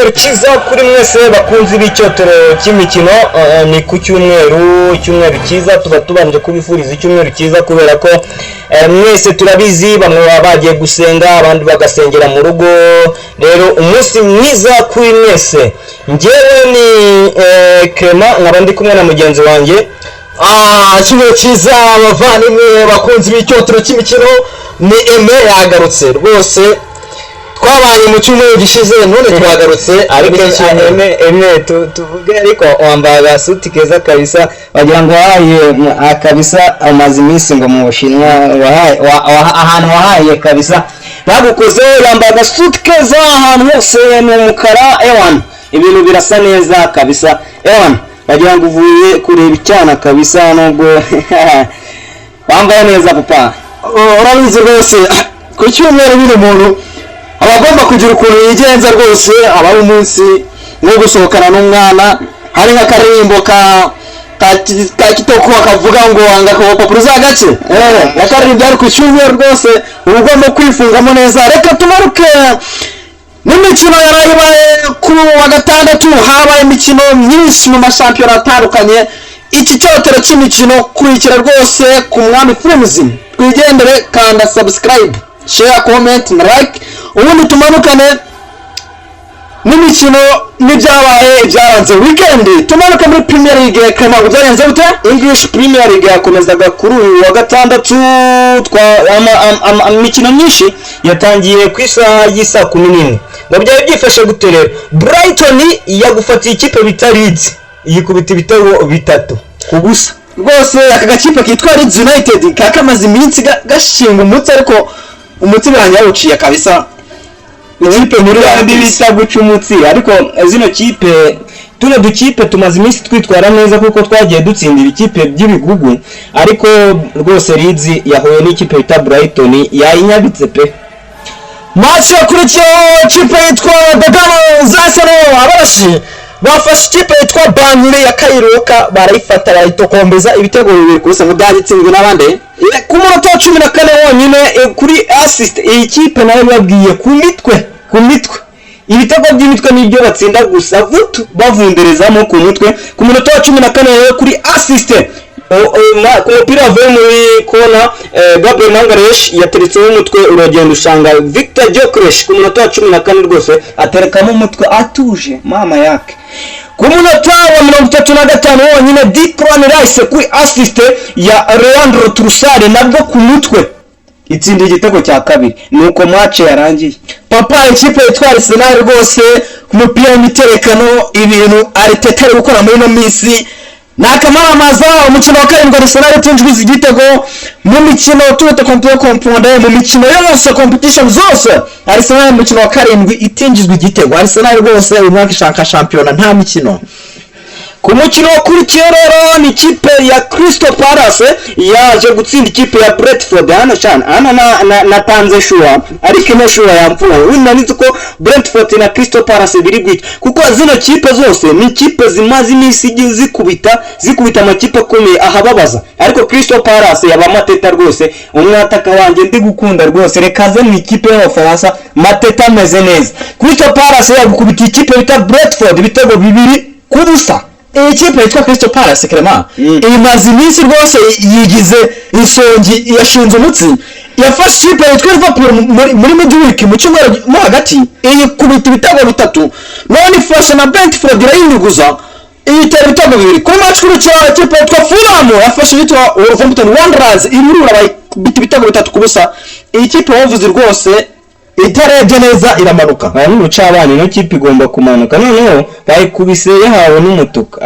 icyumweru cyiza kuri mwese bakunzi b'icyotero cy'imikino. Ni ku cyumweru cyiza, tuba tubanje kubifuriza icyumweru cyiza kubera ko mwese turabizi, bamwe baba bagiye gusenga abandi bagasengera mu rugo. Rero umunsi mwiza kuri mwese. Njyewe ni Clement, nkaba ndi kumwe na mugenzi wanjye. Icyumweru cyiza abavandimwe bakunzi b'icyotero cy'imikino, ni Aime yagarutse rwose. Twabaye mu cyumweru gishize none twagarutse, ariko Aime tuvuge, ariko wambaye agasuti keza kabisa, wagira ngo wahaye kabisa amaze iminsi ngo mu Bushinwa ahantu wahaye kabisa bagukoze. Yambaye agasuti keza ahantu hose ni umukara, ibintu birasa neza kabisa. Wagira ngo uvuye kureba icyana kabisa, nubwo wambaye neza papa. Urabizi rwose ku cyumweru biri umuntu abagomba kugira ukuntu yigenza rwose. Abaho umunsi wo gusohokana n'umwana, hari nk'akaririmbo ka kitoko kavuga ngo anga kopapuro zagace yakaririmbo ari ku cyumweru rwose uba ugomba kwifungamo neza. Reka tumaruke n'imikino yarayibaye kuri wa gatandatu. habaye imikino myinshi mu mashampiyona atandukanye. Iki cyotero cy'imikino kurikira rwose ku Mwami Films. Twigendere, kanda subscribe, share, comment na like, ubundi tumanukane n'imikino n'ibyabaye byaranze weekend. Tumanuka muri Premier League. Clement, byaranze bute? English Premier League yakomezaga kuri uyu wa gatandatu. Imikino myinshi yatangiye ku isaha y'isa 11. ngo byari byifashe gute rero? Brighton yagufatiye ikipe bita Leeds, yikubita ibitego 3 ku busa. Rwose aka gakipe kitwa Leeds United kakamaze iminsi gashinga umutsi, ariko umutsi banjye yawuciye kabisa. Ikipe muri yandi bita guca umutsi, ariko zino kipe tuno dukipe tumaze iminsi twitwara neza kuko twagiye dutsindira ikipe by'ibigugu, ariko rwose Leeds yahuye n'ikipe bita Brighton yayinyabitse pe. Match yakurikiyeho ikipe yitwa The Gunners Abarashi bafashe ikipe yitwa Burnley ya Kairoka, barayifata barayitokombeza ibitego 2 kubusa ngo byatsinzwe n'abandi ku munota wa 14 wonyine kuri assist. Iyi kipe nayo babwiye ku mitwe ibitego by'imitwe nibyo batsinda gusa bavunderezamo ku mutwe. Ku munota wa 14 kuri assist ku mupira wavuye muri kona, Gabriel Mangaresh yateretseho umutwe uragenda ushanga Victor Gyökeres ku munota wa 14 rwose aterekamo umutwe atuje mama yake. Ku munota wa 35 wonyine Declan Rice kuri assist ya Leandro Trossard nabwo ku mutwe itsinda igitego cya kabiri. Nuko match yarangiye papa. Ikipe yitwa Arsenal rwose ku mupira w'imiterekano ibintu Arteta ari gukora muri no minsi nakamamaza. Umukino wa karindwi Arsenal itinjwiza igitego mu mikino tuto compondé mu mikino yose competition zose. Arsenal mu mukino wa karindwi itinjizwa igitego. Arsenal rwose uyu mwaka ishaka champion nta mikino. Ku mukino kuri rero ni ikipe ya Crystal Palace yaje gutsinda ikipe ya Brentford. Natanze shura ariko ino shura yamfuye. Winanize ko Brentford na Crystal Palace biri gwita, kuko zino kipe zose ni kipe zimaze imisi zikubita amakipe akomeye ahababaza. Ariko Crystal Palace yaba Mateta rwose umwataka wanjye ndi gukunda rwose. Rekaze ni ikipe y'Abafaransa, Mateta ameze neza. Crystal Palace yagukubita ikipe bita Brentford ibitego 2 ku busa. Iyi kipe yitwa Crystal Palace Clement imaze iminsi rwose yigize insongi, yashunze umutsi. Yafashe ikipe yitwa Liverpool muri midweek mu cyumweru mo hagati, iyi kubita ibitego 3. none ifashe na Brentford irayinyuguza itera ibitego 2. Ku match kurikira ikipe yitwa Fulham yafashe yitwa Wolverhampton Wanderers irurura bayibita ibitego 3 ku busa. Iyi kipe wavuze rwose itarebye neza iramanuka. Bari mu cabana no kipe igomba kumanuka, noneho bayikubise yahawe n'umutuku.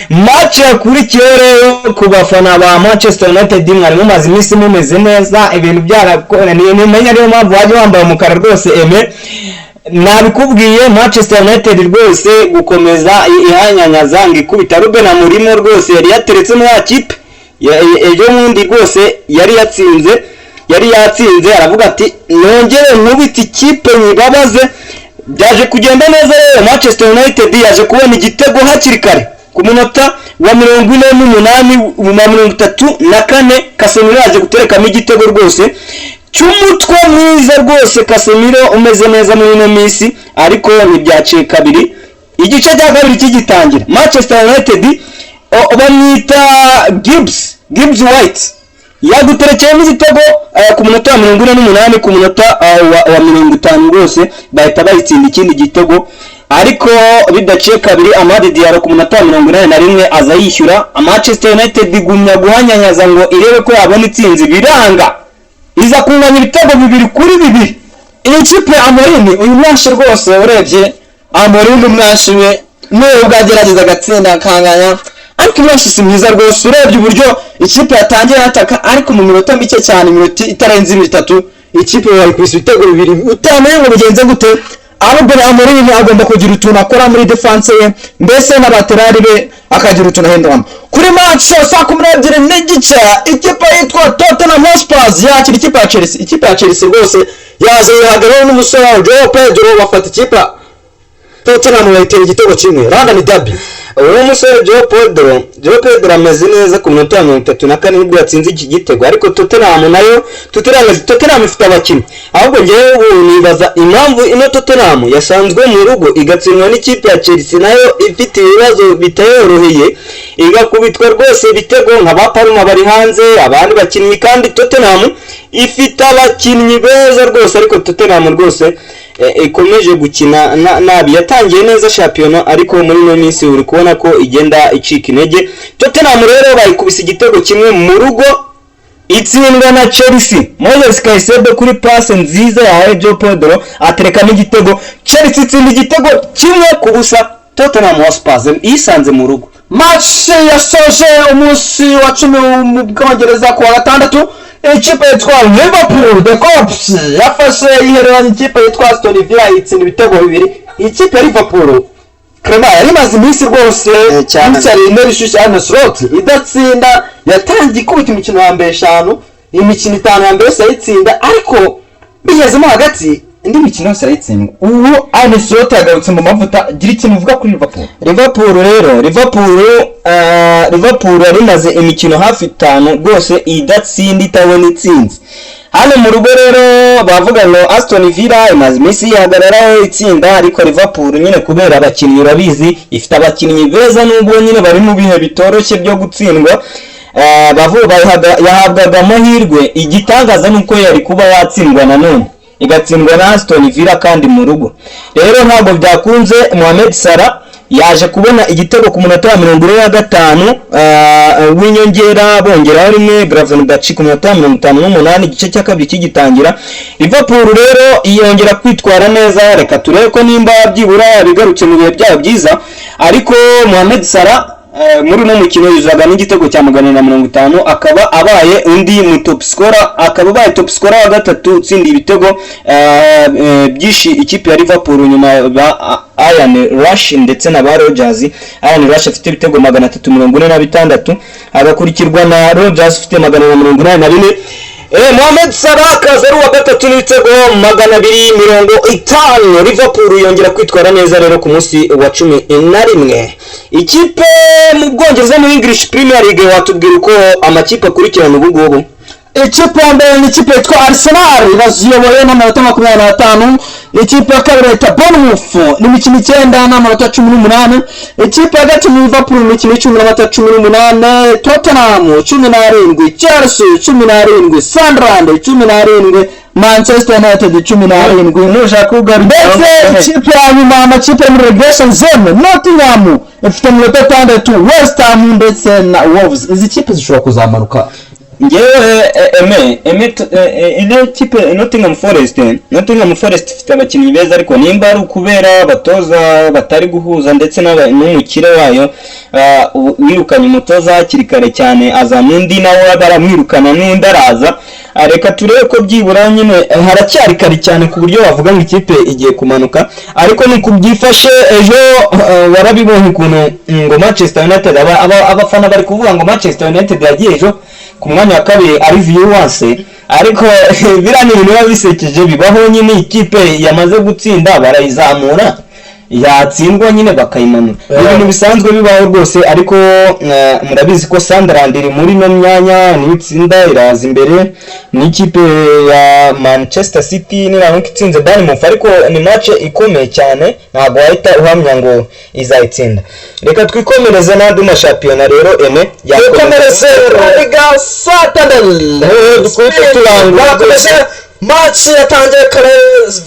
Match yakurikiye rero ku bafana ba Manchester United mwari mumaze iminsi mumeze neza, ibintu byarakoraniye. Nimenya rero mpamvu waje wambaye umukara rwose. Aime nabikubwiye, Manchester United rwose gukomeza ihanyanyaza ngo ikubita Ruben Amorim rwose yari yateretse mu kipe ejo mundi rwose yari yatsinze aravuga ati nongere nkubita ikipe nyibabaze. Byaje kugenda neza rero, Manchester United yaje kubona igitego hakiri kare ku munota wa 48 34 Casemiro yaje guterekamo igitego rwose cy'umutwe mwiza rwose Casemiro umeze neza muri ino minsi, ariko ntibyaciye kabiri igice cya kabiri kigitangira. Manchester United bamwita Gibbs White yaguterekeyemo igitego ku munota wa 48 ku munota wa 50 rwose bahita bayitsinda ikindi gitego, ariko bidaciye kabiri Amad Diallo ku munota wa 81 aza yishyura. Manchester United igumya guhanyanyaza ngo irebe ko yabona itsinzi, biranga iza kunganya ibitego 2-2. iyi kipe Amorim uyu mwashi rwose urebye Amorim umwashi we nubwo agerageza agatsinda akanganya, ariko umwashi si mwiza rwose. Urebye uburyo ikipe yatangiye ataka, ariko mu minota mike cyane, iminota itarenze 3 ikipe yari kwisa ibitego 2 utamenye ngo bigenze gute. ahubwo Amorim agomba kugira utuntu akora muri defense ye, mbese n'abaterari be akagira utuntu ahinduramo. Kuri match saa 12 n'igice ikipe yitwa Tottenham Hotspur yakira ikipe ya Chelsea. Ikipe ya Chelsea rwose yaje ihagarara n'umusore Joao Pedro bafata ikipe Tottenham bayitera igitego kimwe. London derby. Uwo musore Joao Pedro ameze neza ku minota ya 34 nibwo yatsinze iki gitego, ariko Tottenham nayo Tottenham ifite abakinnyi. Ahubwo ngewe nibaza impamvu ino Tottenham yasanzwe mu rugo igatsindwa n'ikipe ya Chelsea nayo ifite ibibazo bitayoroheye, igakubitwa rwose ibitego nka ba Palma bari hanze abandi bakinnyi, kandi Tottenham ifite abakinnyi beza rwose, ariko Tottenham rwose ikomeje gukina nabi. Yatangiye neza shampiyona, ariko muri no minsi uri kubona ko igenda icika intege. Tottenham rero bayikubise igitego kimwe mu rugo itsindwa na Chelsea. Moises Caicedo kuri passe nziza ya Joao Pedro atereka n'igitego. Chelsea itsinda igitego kimwe ku busa, Tottenham Hotspur isanze mu rugo. Match yasoje umunsi wa 10 mu Bwongereza ku wa gatandatu. Ikipe yitwa Liverpool the Cops yafashe ihereranye ikipe yitwa Aston Villa itsinda ibitego 2. Ikipe ya Liverpool Clement yari maze iminsi rwose cyane n'ibishusho Arne Slot idatsinda, yatangiye kubita imikino ya mbere 5, imikino 5 ya mbere sayitsinda, ariko bigezemo hagati indi mikino yose yayitsindwa. Ubu Arne Slot yagarutse mu mavuta. Gira ikintu uvuga kuri Liverpool yari maze imikino hafi 5 rwose idatsinda itabona itsinzi. Hano mu rugo rero bavuga ngo Aston Villa imaze iminsi yihagararaho itsinda, ariko Liverpool nyine kubera abakinnyi urabizi ifite abakinnyi beza nubwo nyine bari mu bihe bitoroshye byo gutsindwa, yahabwaga amahirwe. Igitangaza nuko yari kuba yatsindwa nanone igatsindwa na Aston Villa kandi mu rugo. Rero ntabwo byakunze. Mohamed Salah yaje kubona igitego ku munota wa 45 w'inyongera, bongeraho rimwe Gravenberch ku munota wa 58 igice cya kabiri kigitangira. Liverpool rero yongera kwitwara neza, reka turebe ko nimba byibura bigarutse mu bihe byabo byiza, ariko Mohamed Salah muri no mukino yuzaga n'igitego cya 150, akaba abaye undi mu top scorer, akaba abaye top scorer wa gatatu utsinda ibitego byishi ikipe ya Liverpool nyuma ba Ian Rush ndetse na ba Rodgers. Ian Rush afite ibitego 346, agakurikirwa na Rodgers afite 184. Mohamed Salah kaza wa gatatu n'ibitego 250. Liverpool yongera kwitwara neza rero ku munsi wa 11. Ikipe mu Bwongereza mu English Premier League watubwira uko amakipe akurikirana ubugubu. Ikipe ya mbere ni ikipe yitwa Arsenal baziyoboye n'amanota 25. Ikipe ya kabiri yitwa Bournemouth n'imikino 9 n'amanota 18. Ikipe ya gatatu ni Liverpool n'imikino 18. Tottenham 17, Chelsea 17, Sunderland 17, Manchester United 17. Nushaka kugaruka ikipe ya nyuma amakipe muri relegation zone Nottingham ifite amanota 6, West Ham ndetse na Wolves. Izi kipe zishobora kuzamanuka. Ngewe ino kipe Nottingham Forest ifite abakinnyi beza, ariko nimba ari ukubera batoza batari guhuza ndetse n'umukire wayo wirukanye umutoza hakiri kare cyane, aza n'undi nawe baramwirukana n'undi araza. Reka turebe ko byibura nyine haracyari kare cyane ku buryo bavuga ngo ikipe igiye kumanuka, ariko nuko byifashe ejo warabibonye ukuntu ngo Manchester United abafana bari kuvuga ngo Manchester United yagiye ejo ku mwanya wa kabiri ari viewers, ariko birani biba bisekeje bibaho nyine ikipe yamaze gutsinda barayizamura yatsindwa nyine bakayimanura ibintu bisanzwe bibaho rwose ariko murabizi ko Sunderland iri muri no myanya ni itsinda iraza imbere n'ikipe ya Manchester City niramuka itsinze Bournemouth ariko ni match ikomeye cyane ntabwo wahita uhamya ngo izayitsinda reka twikomereze n'andi mashampiyona rero ene yakomereze Liga Santander turangura match yatangiye kare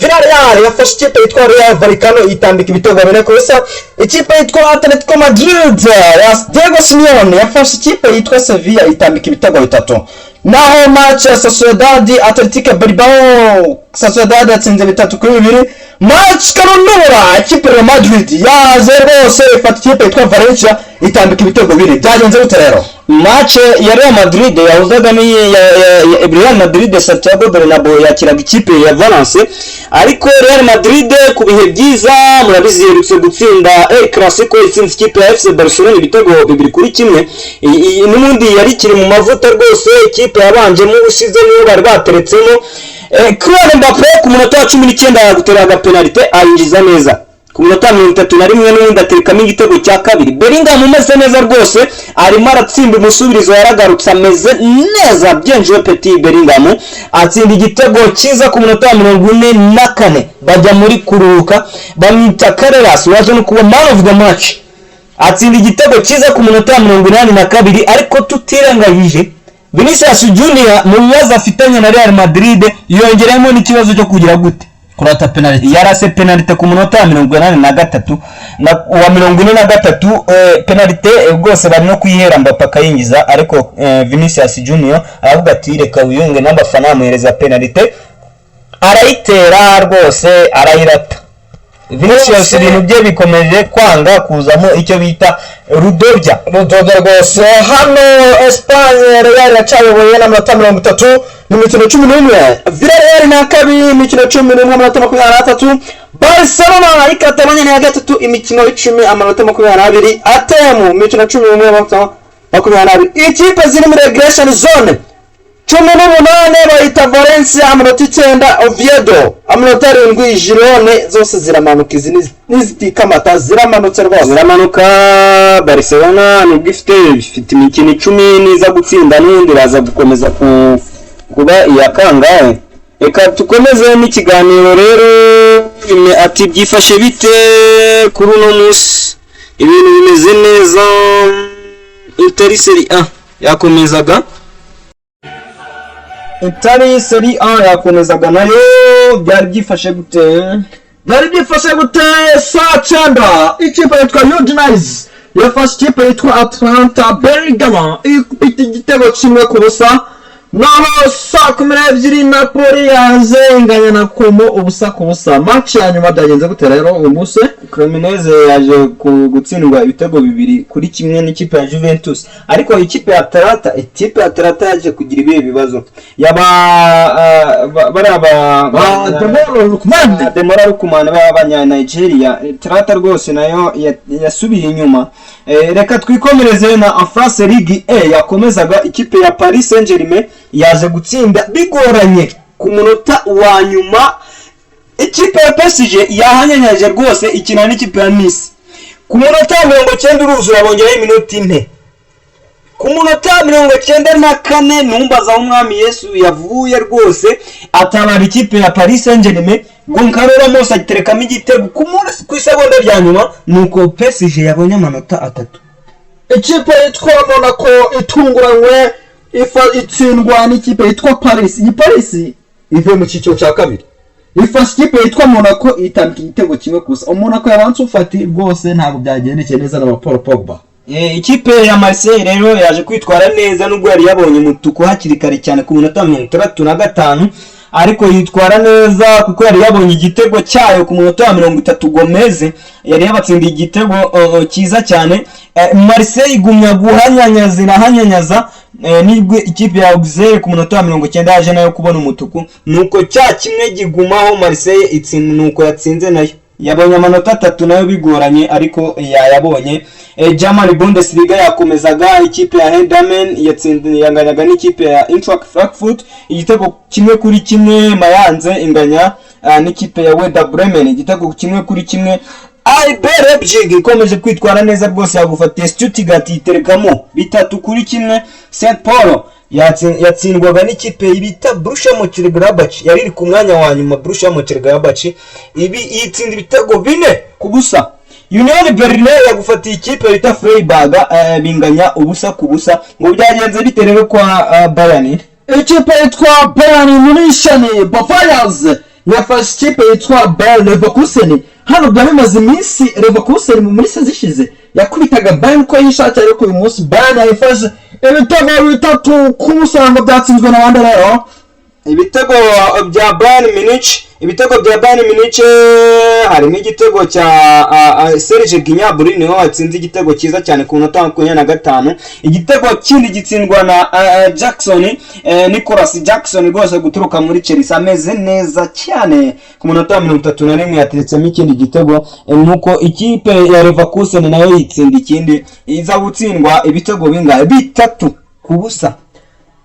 Villarreal yafashe ikipe yitwa Rayo Vallecano itambika ibitego bine ku busa ikipe yitwa Atletico Madrid ya Diego Simeone yafashe ikipe yitwa Sevilla itambika ibitego bitatu naho match ya Sociedad Athletic Bilbao Sociedad yatsinze 3-2 match kanonura ikipe ya Madrid yaje rwose ifata ikipe yitwa Valencia itambika ibitego bine byagenze gute rero match ya Real Madrid yahuzaga ni ya Real Madrid Santiago Bernabeu yakiraga ikipe ya Valence ariko Real Madrid ku bihe byiza murabizi yerutse gutsinda El Clasico itsinze ikipe ya FC Barcelona ibitego 2-1 n'ubundi yari kiri mu mavuta rwose ikipe yabanje mu ushize niyo bari bateretsemo Kylian Mbappé ku munota wa 19 guteraga penalty ayinjiza neza ku minota 31 n'ubundi aterekamo igitego cya kabiri Bellingham umeze neza rwose arimo aratsinda umusubirizo yaragarutse ameze neza byenjwe Petit Bellingham atsinda igitego cyiza ku minota 44 bajya muri kuruhuka bamwita Carreras waje no kuba man of the match atsinda igitego cyiza ku minota 82 ariko tutirengagije Vinicius Junior mu bibazo afitanye na Real Madrid yongeremo n'ikibazo cyo kugira gute kurata penalty yarase penalty ku munota 83 na wa 43 penalty rwose bari no kuyihera Mbappé akayingiza ariko Vinicius Junior aravuga ati reka wiyunge n'abafana amuhereza penalty arayitera rwose arayirata Vinicius ibintu bye bikomeje kwanga kuzamo icyo bita rudobya rwose hano Espagne Real yacayoboye na 30 n'imikino 11 Villarreal na kabiri imikino 11 n'amanota 23 Barcelona ikatabanye na gatatu imikino 10 amanota 22 Atemu imikino 11 n'amanota 22 ikipe ziri muri regression zone 18 bayita Valencia amanota 9 Oviedo amanota 7 Girone zose ziramanuka izi n'izikamata ziramanutse rwose ziramanuka Barcelona nubwo ifite imikino 10 niza gutsinda n'undi baza gukomeza kuba iyakangaye reka tukomeze n'ikiganiro rero ati byifashe bite kuri uno munsi ibintu bimeze neza Inter Serie A yakomezaga Inter Serie A yakomezaga nayo byari byifashe gute saa cyenda ikipe yitwa Udinese yafashe ikipe yitwa Atalanta Bergamo ikubita igitego kimwe ku busa naho saa 12 Napoli yaje inganya na Como ubusa ku busa match ya nyuma byagenze gute rero uyu munsi Cremonese yaje gutsindwa ibitego 2-1 n'ikipe ya Juventus ariko ikipe ya Atalanta yaje kugira ibihe bibazo yaba Demora Lukman b'abanya Nigeria Atalanta rwose nayo yasubiye inyuma reka twikomereze na France Ligue A yakomezaga ikipe ya Paris Saint-Germain yaje gutsinda bigoranye ku munota wa nyuma ikipe ya PSG yahanyanyaje rwose ikina n'ikipe ya Nice ku munota 90 uruzura bongeraho iminota 4 ku munota 94 numbaza umwami Yesu yavuye rwose atabara ikipe ya Paris Saint-Germain Goncalo Ramos agiterekamo igitego ku isegonda rya nyuma nuko PSG yabonye amanota 3 ikipe yitwa Monaco itunguranywe itsindwa n'ikipe yitwa Paris iyi Paris ivuye mu cyiciro cya kabiri ifashe ikipe yitwa Monaco itambika igitego kimwe gusa Monaco yabanze ufati rwose ntabwo byagendekeye neza na Paul Pogba ikipe ya Marseille rero yaje kwitwara neza nubwo yari yabonye umutuku hakiri kare cyane ku munota 35 ariko yitwara neza kuko yari yabonye igitego cyayo ku munota wa 30 Gomez yari yabatsindiye igitego cyiza cyane Marseille igumya guhanyanyaza nibwo ikipe ya Auxerre ku munota wa 90 yaje nayo kubona umutuku nuko cya kimwe gigumaho Marseille itsinda nuko yatsinze nayo yabonye amanota 3 nayo bigoranye ariko yayabonye German Bundesliga yakomezaga ikipe ya Heidenheim yatsindanyaga n'ikipe ya Eintracht Frankfurt igitego kimwe kuri kimwe Mayanze inganya n'ikipe ya Werder Bremen igitego kimwe kuri kimwe RB Leipzig ikomeje kwitwara neza rwose yagufatiye Stuttgart iterekamo 3-1. St Paul yatsindwaga n'ikipe bita Borussia Mönchengladbach yari iri ku mwanya wa nyuma. Borussia Mönchengladbach yitsinda ibitego 4-0. Union Berlin yagufatiye ikipe bita Freiburg binganya 1-1 ngo byagenze biterewe kwa Bayern. Ikipe yitwa Bayern Munich Bavarians yafashe ikipe yitwa Bayer Leverkusen. Hano byamaze iminsi Leverkusen muri sezishize yakubitaga Bayern ko yishakira, ariko uyu munsi Bayern yafashe ibitego 3 ku musaranga byatsinzwe na bande rero. Ibitego bya Bayern Munich harimo igitego cya Serge Gnabry niho watsinze igitego cyiza cyane ku minota 25. Igitego kindi gitsindwa na Nicolas Jackson rwose guturuka muri Chelsea ameze neza cyane ku minota 31 yateretsemo ikindi gitego. Nuko ikipe ya Leverkusen nayo yitsinda ikindi iza gutsindwa ibitego bingahe 3-0.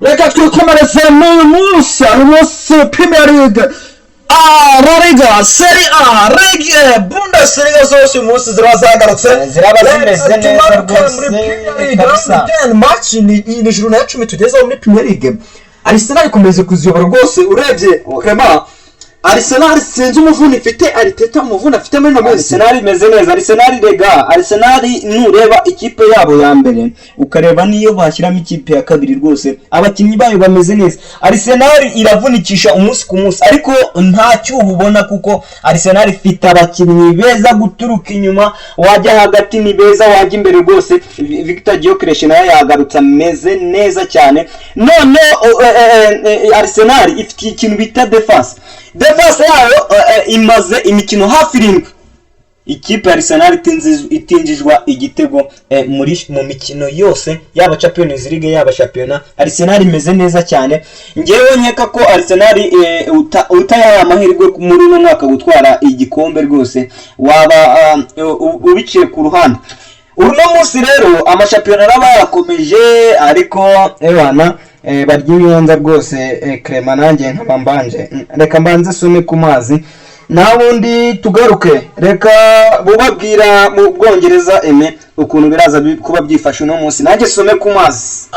Reka twikomereze mu munsi Premier League, La Liga, Serie A, Ligue, Bundesliga zose umunsi zirazagarutse ziraba zimeze neza rwose. Match ni juru na 10 tugezeho muri Premier League. Arsenal ikomeze kuziyobora rwose. Urebye Clement, Arsenal sinzi umuvuni ifite, Arteta umuvuni afite muri no minsi. Arsenal imeze neza. Arsenal nureba ikipe yabo ya mbere ukareba niyo bashyiramo ikipe ya kabiri rwose abakinnyi bayo bameze neza. Arsenal iravunikisha umunsi ku munsi, ariko nta cyuho ubona kuko Arsenal ifite abakinnyi beza guturuka inyuma, wajya hagati ni beza, wajya imbere rwose. Victor Gyökeres nayo yagarutse ameze neza cyane. None Arsenal ifite ikintu bita defense yayo imaze imikino hafi 7. Ikipe ya Arsenal itinjijwa igitego mu mikino yose, yaba Champions League yaba Championnat. Arsenal imeze neza cyane. Ngewe nkeka ko Arsenal utayaha amahirwe muri uno mwaka gutwara igikombe rwose waba ubiciye ku ruhande. Uno munsi rero amachampionnat aba yakomeje, ariko ebana barya imyenda rwose. Clement nanjye nkabambanje reka mbanze sume ku mazi nabundi tugaruke. Reka bubabwira mu Bwongereza ukuntu biraza kuba byifashe uno munsi, nanjye sume ku mazi.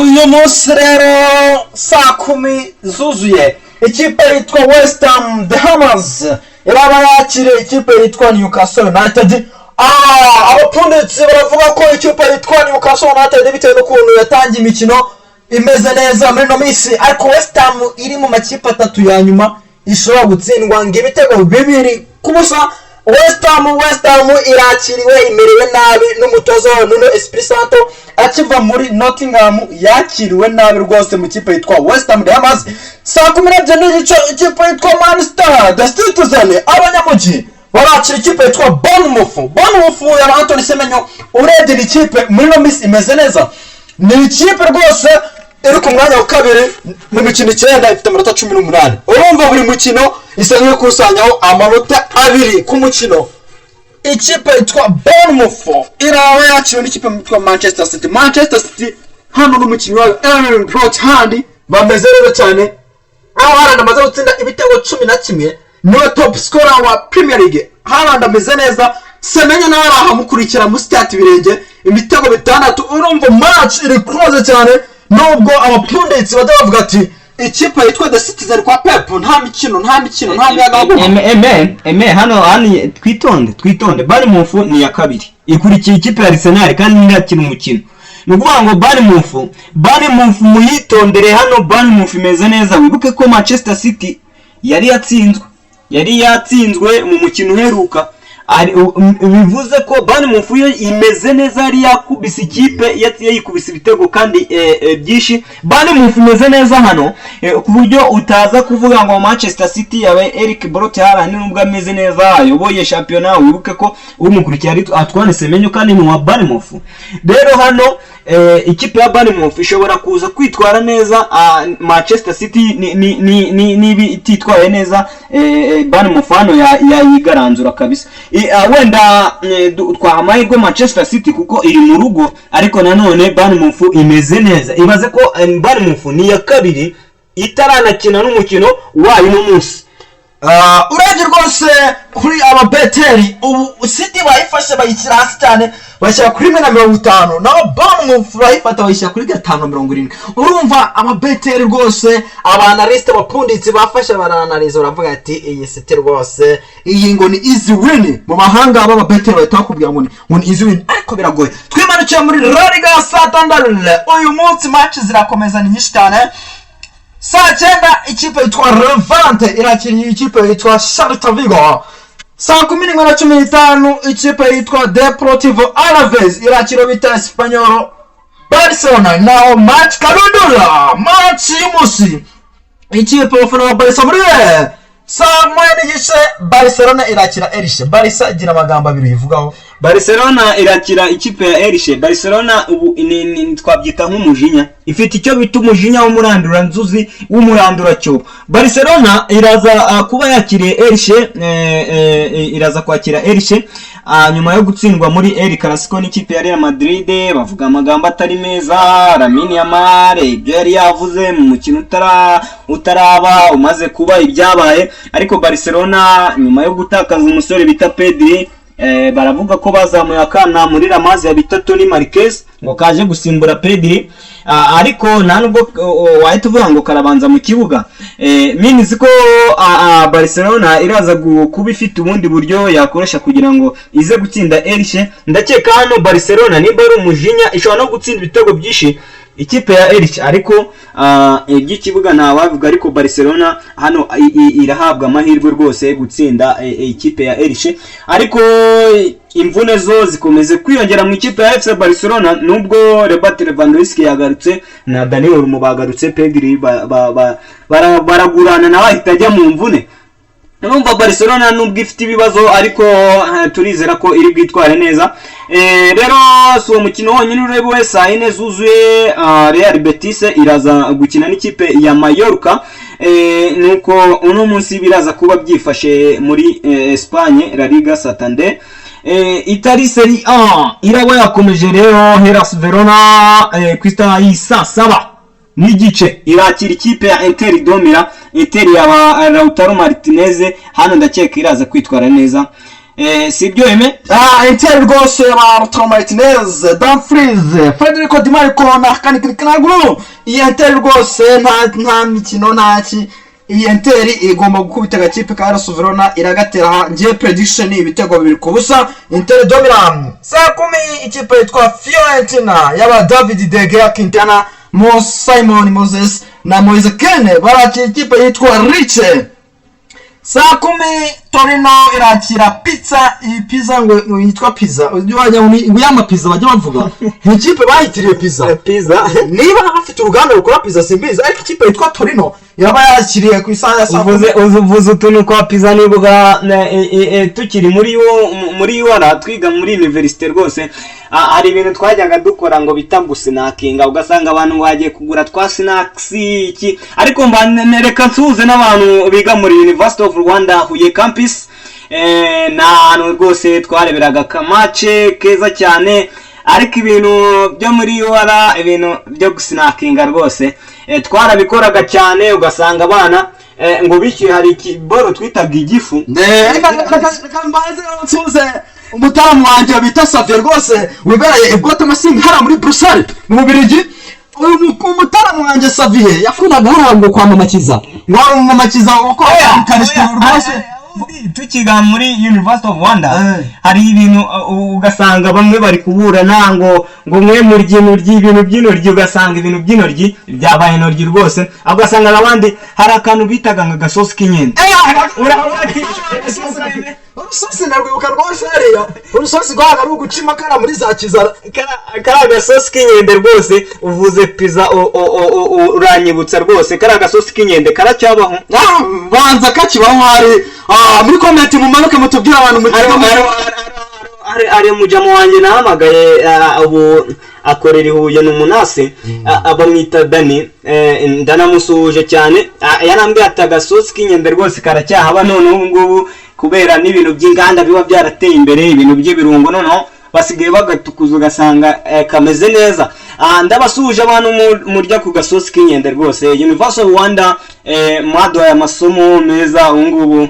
Uyu munsi rero saa 10 zuzuye ikipe yitwa West Ham The Hammers iraba yakire ikipe yitwa Newcastle United. Abapunditsi baravuga ko ikipe yitwa Newcastle United bitewe n'ukuntu yatangiye imikino imeze neza muri no minsi, ariko West Ham iri mu makipe 3 ya nyuma ishobora gutsindwa ngibitego 2-0. West Ham irakiriwe imerewe nabi n'umutozo Nuno Espirito Santo akiva muri Nottingham, yakiriwe nabi rwose mu kipe yitwa West Ham The Hammers. Saa 10 n'igice ikipe yitwa Manchester The Citizen abanyamuji barakira ikipe yitwa Bournemouth ya Anthony Semenyo. Urebye ni ikipe muri no minsi imeze neza, ni ikipe rwose iri ku mwanya wa kabiri mu mikino 9 ifite amanota 18. Urumva buri mukino isanzwe kusanyaho amanota 2 ku mukino. Ikipe yitwa Bournemouth irawe yakiriwe n'ikipe yitwa Manchester City. Hano n'umukinnyi wa Erling Haaland bameze neza cyane, aho Haaland amaze gutsinda ibitego 11, niwe top scorer wa Premier League. Haaland ameze neza, Semenyo nawe arahamukurikira mu start birenge ibitego 6. Urumva match iri close cyane, nubwo abapunditsi badavuga ati ikipe yitwa The Citizen kwa Pep nta mikino hano twitonde. Bournemouth ni ya kabiri ikurikiye ikipe ya Arsenal kandi ntakina umukino. Nukuvuga ngo Bournemouth muyitondere hano. Bournemouth imeze neza. Wibuke ko Manchester City yari yatsinzwe mu mukino uheruka, bivuze ko Bournemouth yo imeze neza, yari yakubise ikipe yayikubise ibitego kandi byinshi. Bournemouth imeze neza hano ku buryo utaza kuvuga ngo Manchester City yawe Eric Brote Haaland nubwo ameze neza ayoboye championnat. Wibuke ko umukurikiye ari Antoine Semenyo kandi ni wa Bournemouth. Rero hano ikipe ya Bournemouth ishobora kuza kwitwara neza. Manchester City ni ititwaye neza, Bournemouth hano yayigaranzura kabisa. Wenda twahamaye Manchester City kuko iri mu rugo, ariko nanone Bournemouth imeze neza. Ibaze ko Bournemouth ni ya kabiri itaranakina n'umukino wayo no munsi. urebye rwose kuri aba beteri ubu City bayifashe bayishyira hasi cyane bashyira kuri 150 naho Bournemouth bayifata bayishyira kuri 570. urumva aba beteri rwose abanaliste bapunditse bafashe baranaliza uravuga ati iyi City rwose iyi ngo ni easy win. mu mahanga aba beteri batakubwira ngo ni easy win ariko biragoye. twimanukiye muri La Liga Santander uyu munsi match zirakomeza ni nyinshi cyane. saa 9 ikipe yitwa Levante irakiriye ikipe yitwa Celta Vigo. saa 11:15 ikipe yitwa Deportivo Alaves irakira bita Espanyol Barcelona. naho match karundura match y'umunsi ikipe y'abafana Barcelona saa 9:30 Barcelona irakira Elche. Barca igira amagambo abiri yivugaho. Barcelona irakira ikipe ya Elche. Barcelona ubu twabyita nk'umujinya, ifite icyo bita umujinya w'umurandura nzuzi w'umurandura cyo. Barcelona iraza kuba yakiriye Elche, iraza kwakira Elche nyuma yo gutsindwa muri El Clasico n'ikipe ya Real Madrid. bavuga amagambo atari meza, Lamine Yamal ibyo yari yavuze mu mukino utaraba umaze kuba ibyabaye, ariko Barcelona nyuma yo gutakaza umusore bita Pedri, baravuga ko bazamuye akana muri La Masia bita Toni Marquez ngo kaje gusimbura Pedri, ariko nta nubwo wahita uvuga ngo karabanza mu kibuga. Minizi ko Barcelona iraza kuba ifite ubundi buryo yakoresha kugira ngo ize gutsinda Elche. ndakeka hano Barcelona nimba ari umujinya ishobora no gutsinda ibitego byinshi ikipe ya Elche, ariko iby'ikibuga ntawavuga, ariko Barcelona hano irahabwa amahirwe rwose gutsinda ikipe ya Elche. ariko imvune zo zikomeze kwiyongera mu ikipe ya FC Barcelona, nubwo Robert Lewandowski yagarutse na Dani Olmo bagarutse, Pedri baragurana nawe ahita ajya mu mvune. Numva Barcelona nubwo ifite ibibazo ariko turizera ko iri bwitware neza. Rero so umukino wonyine urebewe saa 4 zuzuye, Real Betis iraza gukina n'ikipe ya Mallorca. Nuko uno munsi biraza kuba byifashe muri Espagne La Liga Santander. Itali Serie A iraba yakomeje rero. Hellas Verona kwista isa 7 n'igice irakira ikipe ya Inter Domira. Inter ya Lautaro Martinez hano ndakeka iraza kwitwara neza. Sibyo eme? Inter rwose ya Lautaro Martinez, Dumfries, Federico Di Marco na Kani Cristiano. iyi Inter rwose nta mikino ntaki. iyi Inter igomba gukubita agakipe ka Hellas Verona iragatera. ngiye prediction ibitego 2-0 Inter Domira. saa 10 ikipe yitwa Fiorentina yaba David De Gea, Quintana, Simon Moses na Moise Kean barakira ikipe yitwa Lecce. saa 10 Torino irakira Pizza. iyi Pizza ngo yitwa Pizza uyama Pizza bajya bavuga ni ikipe bahitiriye Pizza. niba bafite uruganda rukora Pizza simbizi, ariko ikipe yitwa Torino yaba yakiriye ku isaha ya saa 10. uvuze utuntu kwa Pizza nibuga tukiri muri UR twiga muri university rwose. hari ibintu twajyaga dukora ngo bita gusinakinga, ugasanga abantu bagiye kugura twa snacks iki, ariko mbanereka nsuze n'abantu biga muri University of Rwanda Huye campus. n'ahantu rwose twareberaga kamace keza cyane, ariko ibintu byo muri UR ibintu byo gusinakinga rwose twarabikoraga cyane, ugasanga abana ngo bishyuye. hari ikiboro twitaga igifu. umutamu wanje bita Xavier rwose wibereye Ebgote Masimbi hara muri Bruxelles mu Bubiligi. umutamu wanje Xavier yafundaga harango kwa mamakiza uko Cristiano rwose. tukiga muri University of Rwanda hari ibintu ugasanga bamwe bari kuburana ngo mwe muri ibintu by'intoryi, ugasanga ibintu by'intoryi byabaye intoryi rwose, ugasanga abandi hari akantu bitaga ngo gasosi k'inyenda. urusosi narwibuka rwose hariya urusosi rwaga ari ugucima kara muri za Kizara kara gasosi k'inyende rwose. uvuze Pizza uranyibutsa rwose kara gasosi k'inyende karacyabaho. banza kakibaho. hari muri comment mumanuke mutubwira abantu ari mujamo wanjye nahamagaye ubu akorera ihuye n'umunase abamwita Dani, ndanamusuhuje cyane. yarambwiye ati agasosi k'inyende rwose karacyahaba none ubu ngubu kubera n'ibintu by'inganda biba byarateye imbere, ibintu by'ibirungo noneho basigaye bagatukuza ugasanga kameze neza. ndabasuje abantu murya ku gasosi k'inkende rwose. Universal Rwanda mwaduhaye amasomo meza ubungubu,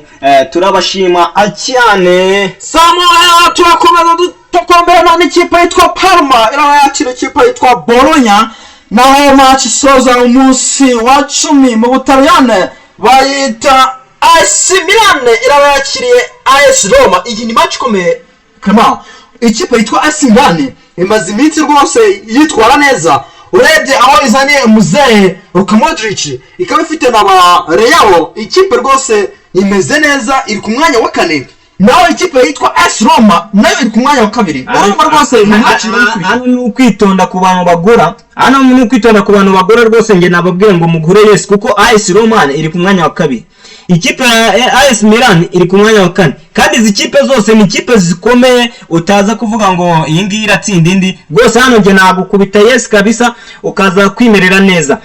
turabashima cyane. Samoya turakomeza dutokombera n'ikipe yitwa Parma iraba yakira ikipe yitwa Bologna, naho match isoza umunsi wa 10 mu Butaliyane bayita AC Milan iraba yakiriye AS Roma. Iyi ni match ikomeye kama ikipe yitwa AC Milan imaze iminsi rwose yitwara neza, urebye aho izaniye Muzehe Luka Modric ikaba ifite na ba Real, ikipe rwose imeze neza iri ku mwanya wa 4, naho ikipe yitwa AS Roma nayo iri ku mwanya wa 2. Urumva rwose mu match hano ni ukwitonda ku bantu bagura, hano ni ukwitonda ku bantu bagura rwose. Nge nababwiye ngo mugure yes, kuko AS Roma iri ku mwanya wa 2, ikipe ya AS Milan iri ku mwanya wa 4, kandi izi kipe zose ni kipe zikomeye, utaza kuvuga ngo iyi ngiyi iratsinda indi rwose. Hano nge nagukubita yes kabisa ukaza kwimerera neza.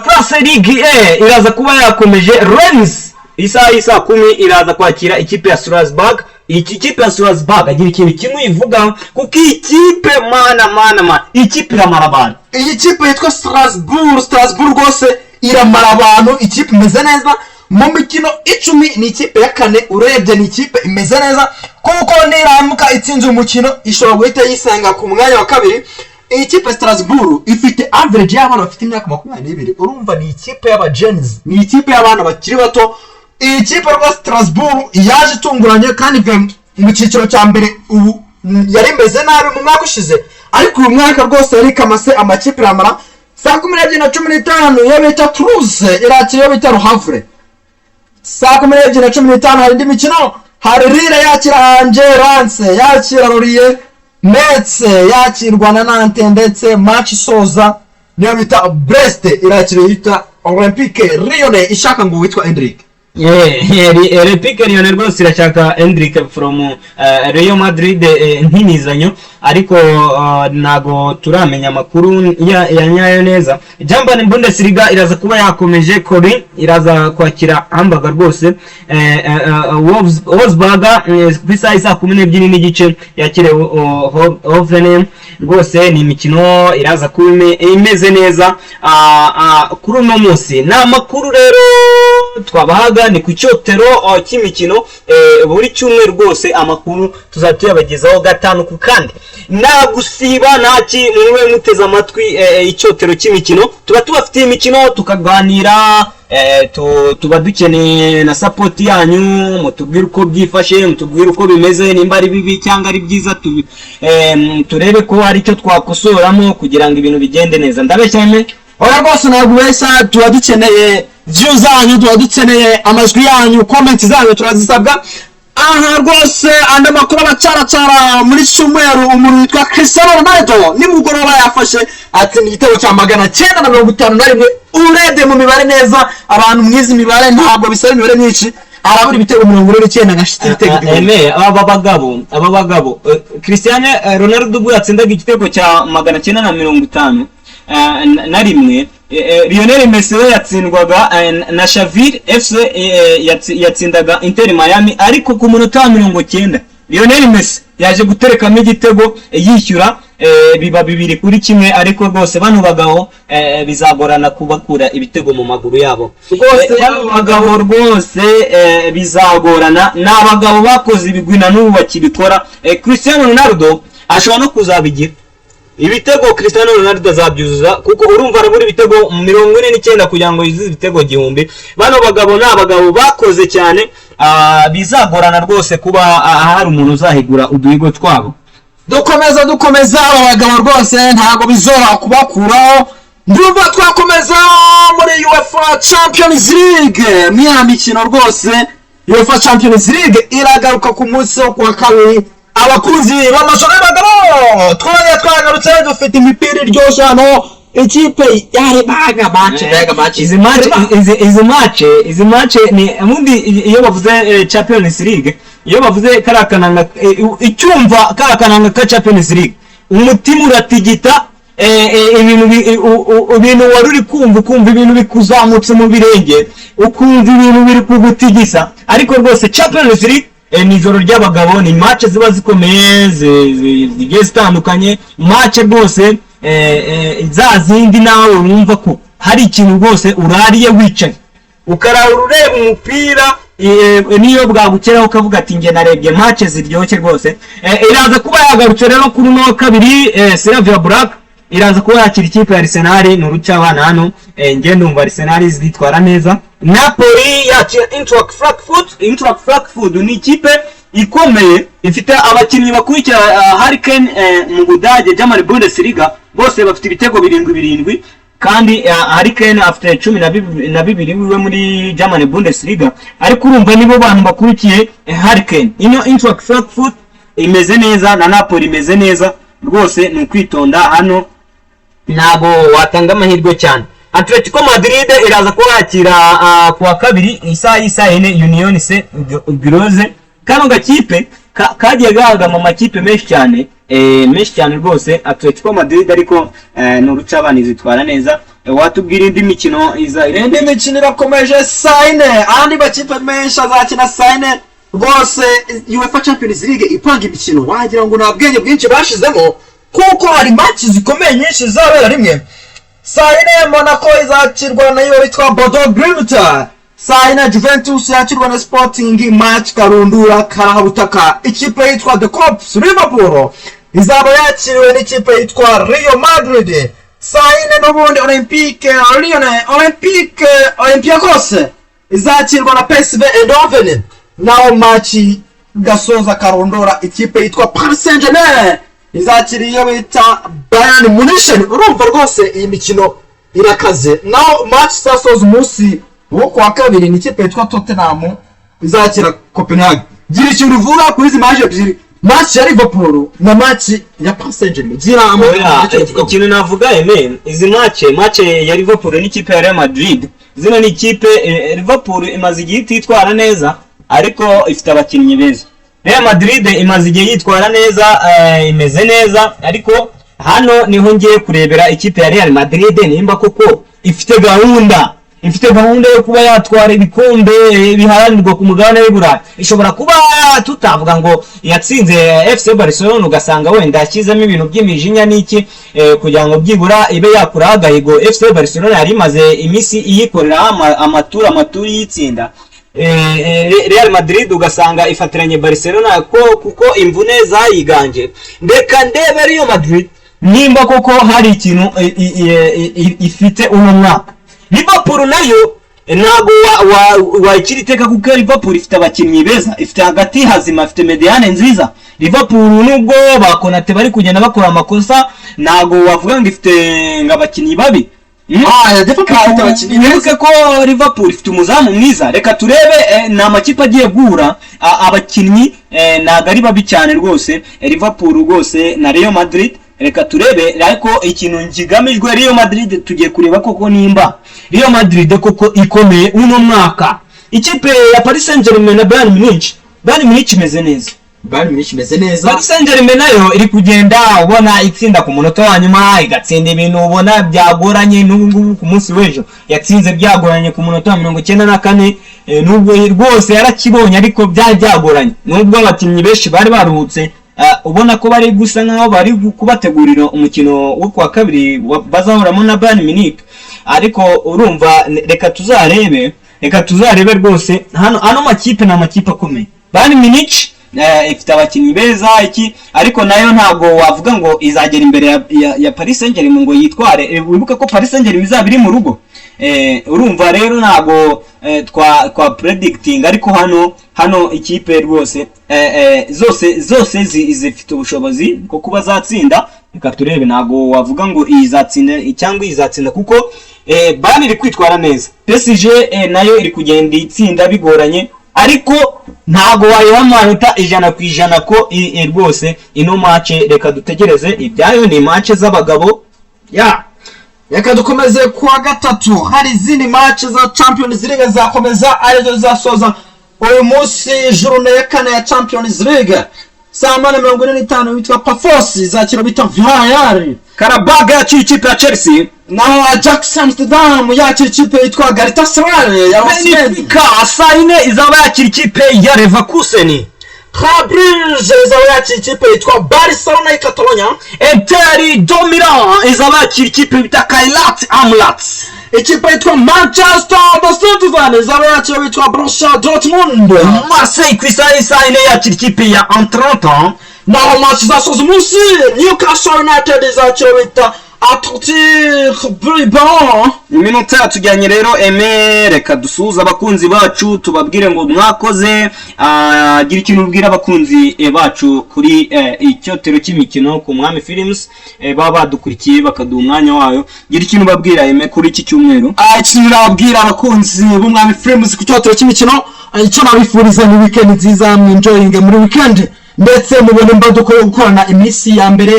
France Ligue iraza kuba yakomeje. Rennes isaha 10 iraza kwakira ikipe ya Strasbourg. Iki kipe ya Strasbourg agira ikintu kimwe ivuga, kuko ikipe mana ikipe iramara abantu. Iyi kipe yitwa Strasbourg rwose iramara abantu, ikipe imeze neza mu mikino 10 ni ikipe ya 4. urebye ni ikipe imeze neza, kuko niramuka itsinze umukino ishobora guhita yisanga ku mwanya wa 2. iyi kipe Strasbourg ifite average y'abana bafite imyaka 22. urumva ni ikipe y'abagenes, ni ikipe y'abana bakiri bato. iyi kipe rwa Strasbourg yaje itunguranye kandi mu cyiciro cya mbere ubu yari imeze nabi mu mwaka ushize, ariko uyu mwaka rwose yari kamase amakipe ramara. saa 12:15 yo bita Toulouse irakira yo bita Le Havre. saa 12:15 hari indi mikino, hari Lille yakira Angers, Reims yakira Lorient, Metz yakirwa na Nantes, ndetse match isoza niyo bita Brest irakira yita Olympique Lyonnais ishaka ngo witwa Endrick. Olympique Lyonnais rwose irashaka Endrick from Real Madrid nkinizanyo, ariko nago turamenya amakuru ya nyayo neza. German Bundesliga iraza kuba yakomeje. Colin iraza kwakira Hamburg rwose. Wolfsburg ku isaha 12 n'igice yakire Hoffenheim. rwose ni imikino iraza kuba imeze neza kuri uno munsi. Ni amakuru rero twabahaga ni ku cyotero cy'imikino buri cyumweru rwose amakuru tuzatuyabagezaho gatanu ku kandi. Nagusiba naki mwe muteze amatwi icyotero cy'imikino, tuba tubafitiye imikino tukaganira, tuba dukeneye na support yanyu, mutubwire uko byifashe, mutubwire uko bimeze, nimba ari bibi cyangwa ari byiza, turebe ko hari icyo twakosoramo kugira ngo ibintu bigende neza. Ndabeshyame oya rwose ntabwo wesa, tuba dukeneye view zanyu, tuba dukeneye amajwi yanyu, comment zanyu turazisabwa. aha rwose andi makuru abacaracara muri cyumweru, umuntu witwa Cristiano Ronaldo nimugoroba yafashe atsinda igitego cya 951. urebye mu mibare neza, abantu mwizi mibare ntabwo bisaba imibare myinshi, arabura ibitego 49 agashita ibitego. aba bagabo Cristiano Ronaldo ubwo yatsindaga igitego cya 951 Lionel Messi we yatsindwaga na Xavi FC yatsindaga Inter Miami, ariko ku munota wa 90 Lionel Messi yaje guterekamo igitego yishyura biba 2-1, ariko rwose bano bagabo bizagorana kubakura ibitego mu maguru yabo rwose. Bano bagabo rwose bizagorana, n'abagabo bakoze ibigwina n'ubu bakibikora. Cristiano Ronaldo ashobora no kuzabigira ibitego. Cristiano Ronaldo azabyuzuza, kuko urumva arabura ibitego 49 kugira ngo yuzuze ibitego 1000. bano bagabo ni abagabo bakoze cyane, bizagorana rwose kuba hari umuntu uzahigura uduhigo twabo. dukomeza aba bagabo rwose ntago bizora kubakuraho. ndumva twakomeza muri UEFA Champions League. mya mikino rwose UEFA Champions League iragaruka ku munsi wo kuwa kabiri. abakunzi b'amashuri y'abagabo twagarutse dufite imipira iryoshye hano. ikipe yari baga match izi match ni amundi. iyo bavuze Champions League, iyo bavuze karakananga icyumva karakananga ka Champions League, umutima uratigita, ibintu waruri kumva ibintu bikuzamutse mu birenge, ukumva ibintu biri kugutigisa. ariko rwose Champions League ni ijoro ry'abagabo, ni match ziba zikomeye zigiye zitandukanye, match rwose za zindi nawe wumva ko hari ikintu rwose urariye wicaye ukarara ureba umupira niyo bwagukeraho ukavuga ati nge narebye match ziryoshye rwose. Iraza kuba yagarutse rero kuri no kabiri Slavia Black iraza kuba yakira ikipe ya Arsenal n'uruca abana hano nge ndumva Arsenal zitwara neza. Napoli yakira Eintracht Frankfurt ni ikipe ikomeye ifite abakinnyi bakurikira Harry Kane mu Budage German Bundesliga bose bafite ibitego 7 kandi Harry Kane afite 12 wiwe muri German Bundesliga ariko urumva nibo bantu bakurikiye Harry Kane. Ino Eintracht Frankfurt imeze neza na Napoli imeze neza rwose ni ukwitonda hano ntago watanga amahirwe cyane. Atletico Madrid iraza kuba yakira kuwa kabiri isaha ine Union Groze kano gakipe kagiye gahaga mu makipe menshi cyane rwose Atletico Madrid ariko n'uruca abana zitwara neza. Watubwira indi mikino indi mikino irakomeje saine andi bakipe menshi azakina saine rwose. UEFA Champions League ipanga imikino wagira ngo nta bwenge bwinshi bashizemo kuko hari match zikomeye nyinshi zabera rimwe. Saine Monaco izakirwa nayo yitwa Bordeaux Glimt. Saine Juventus yakirwa na Sporting match karundura karahabutaka. Ikipe yitwa The Cops Liverpool izaba yakiriwe n'ikipe yitwa Real Madrid. Saine n'ubundi Olympiacos izakirwa na PSV Eindhoven. Naho match gasoza karundura ikipe yitwa Paris Saint-Germain izakiriye bita Bayern Munich. Urumva rwose iyi mikino irakaze. Naho match sasoza umunsi wo kwa kabiri ni ikipe yitwa Tottenham izakira Copenhagen. Gira ikintu uvuga kuri izi match ebyiri, match ya Liverpool na match ya Paris Saint-Germain. Ikintu navuga izi match ya Liverpool n'ikipe ya Real Madrid zino ni ikipe Liverpool imaze igihe ititwara neza ariko ifite abakinnyi beza. Real Madrid imaze igihe yitwara neza imeze neza ariko hano niho ngiye kurebera ikipe ya Real Madrid nimba koko ifite gahunda yo kuba yatwara ibikombe biharanirwa ku mugabane w'Iburayi. Ishobora kuba tutavuga ngo yatsinze FC Barcelona ugasanga wenda yakizemo ibintu by'imijinya n'iki kugira ngo byibura ibe yakura agahigo FC Barcelona yari maze imisi iyikorera amaturu yitsinda. Real Madrid ugasanga ifatiranye Barcelona kuko imvune zayiganje. Ndeka ndebe Real Madrid nimba koko hari ikintu ifite uno mwaka. Liverpool nayo ntago wakira iteka kuko Liverpool ifite abakinnyi beza, ifite hagati hazima, ifite mediane nziza. Liverpool nubwo bakonate bari kugenda bakora amakosa ntago wavuga ngo ifite ngabakinnyi babi. Nibuke ko Liverpool ifite umuzamu mwiza. Reka turebe na makipe agiye guhura abakinnyi ntago ari babi cyane rwose. Liverpool rwose na Real Madrid reka turebe ariko ikintu ngigamijwe Real Madrid tugiye kureba koko nimba Real Madrid koko ikomeye uno mwaka. Ikipe ya Paris Saint-Germain na Bayern Munich imeze neza. Paris Saint-Germain nayo iri kugenda ubona itsinda ku munota wa nyuma igatsinda ibintu ubona byagoranye n'ubu ku munsi w'ejo yatsinze byagoranye ku munota wa 94 nubwo rwose yarakibonye ariko byagoranye nubwo abakinnyi benshi bari baruhutse. Ubona ko bari gusa nkaho bari kubategurira umukino wo kwa kabiri bazahoramo na Bayern Munich ariko urumva reka tuzarebe rwose hano makipe na makipe akomeye. Bayern Munich ifite abakinnyi beza ariko nayo ntago wavuga ngo izagera imbere ya Paris Saint-Germain ngo yitware. Wibuka ko Paris Saint-Germain izaba iri mu rugo. Urumva rero ntago kwa predicting ariko hano ikipe rwose zose zifite ubushobozi bwo kuba zatsinda. Reka turebe ntago wavuga ngo izatsinda cyangwa izatsinda kuko Bayern iri kwitwara neza. PSG nayo iri kugenda itsinda bigoranye ariko ntago wayiha amanota 100% ko rwose ino match. Reka dutegereze ibyayo ni match z'abagabo Reka dukomeze kuwa gatatu. Hari izindi match za Champions League zakomeza arizo zasoza uyu munsi journée ya kane ya Champions League. Saa 8:45 witwa Pafos zakira bita Villarreal. Karabag yakira ikipe ya Chelsea. Naho Ajax Amsterdam yakira ikipe yitwa Galatasaray ya Benfica. Saine izaba yakira ikipe ya Leverkusen. Club Brugge izaba yakira ikipe yitwa Barcelona y'Ikatalonya. Inter de Milan izaba yakira ikipe bita Kairat Amlat. Ikipe yitwa Manchester City izaba yakira yitwa Borussia Dortmund. Marseille ku isaha ine yakira ikipe ya Entente. Naho match zasoza umunsi Newcastle United izakira bita Athletic Bilbao. Iminota yatujyanye rero reka dusuhuza abakunzi bacu tubabwire ngo mwakoze gira ikintu ubwira abakunzi bacu kuri icyotero cy'imikino ku Mwami Films baba badukurikiye bakaduha umwanya wayo. Gira ikintu babwira kuri iki cyumweru. Ikintu nababwira abakunzi b'Umwami Films ku cyotero cy'imikino, icyo nabifuriza ni weekend nziza, enjoying muri weekend, ndetse mubone imbaduko yo gukorana iminsi ya mbere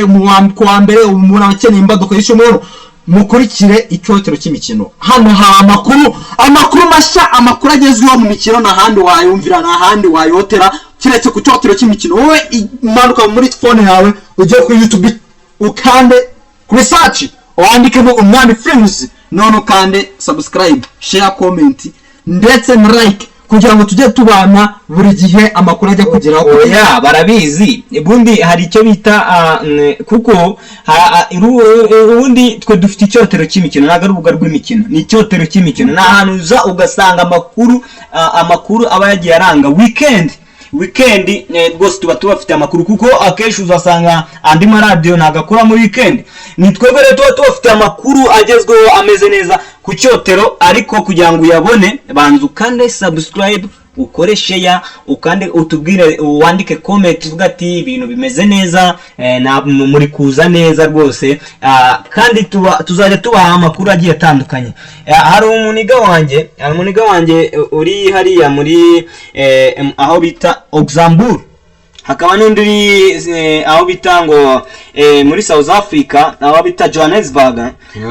ku wa mbere. Umuntu akeneye imbaduko y'icyumweru, mukurikire icyotero cy'imikino. Hano ha amakuru mashya, amakuru agezweho mu mikino, n'ahandi wayumvira, n'ahandi wayotera kiretse ku cyotero cy'imikino. Wowe imanuka muri phone yawe, ujye kuri YouTube ukande kuri search, wandikemo Umwami Films, none ukande subscribe, share, comment ndetse na like, kugira ngo tujye tubana buri gihe amakuru ajya kugeraho. Oya barabizi ubundi hari icyo bita kuko ubundi twe dufite icyotero cy'imikino, ntago ari urubuga rw'imikino, ni icyotero cy'imikino. N'ahantu uza ugasanga amakuru aba yagiye aranga weekend rwose tuba tubafite amakuru, kuko akenshi uzasanga andi maradiyo ntagakora muri weekend. Ni twebwe rero tuba tubafite amakuru agezweho ameze neza ku cyotero, ariko kugira ngo uyabone banza ukande subscribe, ukore share, ukande utubwire, wandike comment uvuga ati ibintu bimeze neza, muri kuza neza rwose. Kandi tuzajya tubaha amakuru agiye atandukanye. Hari umuniga wanjye uri hariya muri aho bita Luxembourg, hakaba n'undi uri aho bita ngo muri South Africa, aho bita Johannesburg.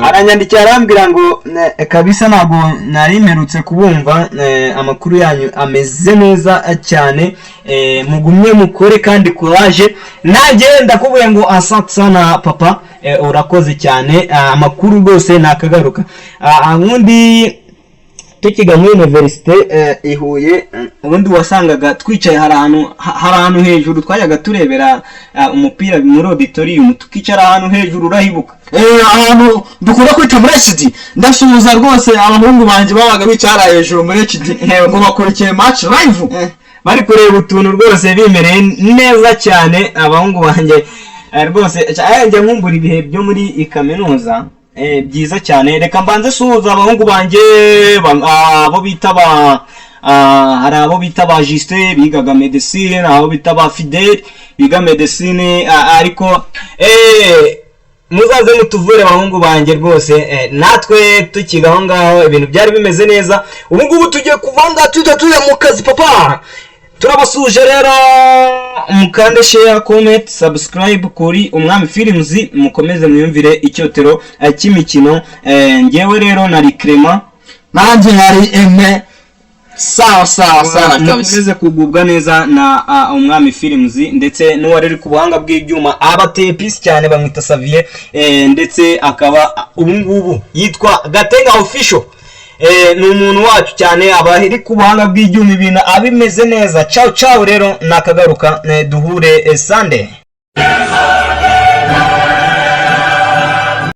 Aranyandikira arambwira ngo kabisa ntabwo nari mperutse kubumva, amakuru yanyu ameze neza cyane, mugumye mukore kandi courage. Nanjye ndakubwiye ngo asante sana papa, urakoze cyane, amakuru rwose nakagaruka. Ubundi tukiga muri university i Huye, ubundi wasangaga twicaye hari ahantu hejuru twajyaga turebera umupira muri auditorium, tukicara ahantu hejuru, urahibuka ahantu dukunda kwita muri HD. Ndasuhuza rwose abahungu banje babaga bicara hejuru muri HD ngo bakurikiye match live, bari kureba utuntu rwose bimereye neza cyane. Abahungu banje rwose njye nkumbura ibihe byo muri kaminuza byiza cyane. Reka mbanze suhuza abahungu banje abo bita hari abo bita ba Justin bigaga medicine, abo bita ba Fidel biga medicine, ariko muzaze mutuvure abahungu banje rwose. Natwe tukigaho ngaho ibintu byari bimeze neza. Ubu ngubu tugiye kuvanga tuya mu kazi papa. Turabasuje rero, mukande share, comment, subscribe kuri Umwami Films, mukomeze mwiyumvire icyotero cy'imikino. Ngewe rero nari Clement, nanjye hari Aime. Sawa kabisa, mukomeze kugubwa neza na Umwami Films, ndetse n'uwari uri ku buhanga bw'ibyuma abateye peace cyane, bamwita Xavier, ndetse akaba ubu ngubu yitwa Gatenga Official. Ni umuntu wacu cyane, abahiri ku buhanga bw'ibyuma, ibintu abimeze neza. Ciao rero nakagaruka, duhure Sunday.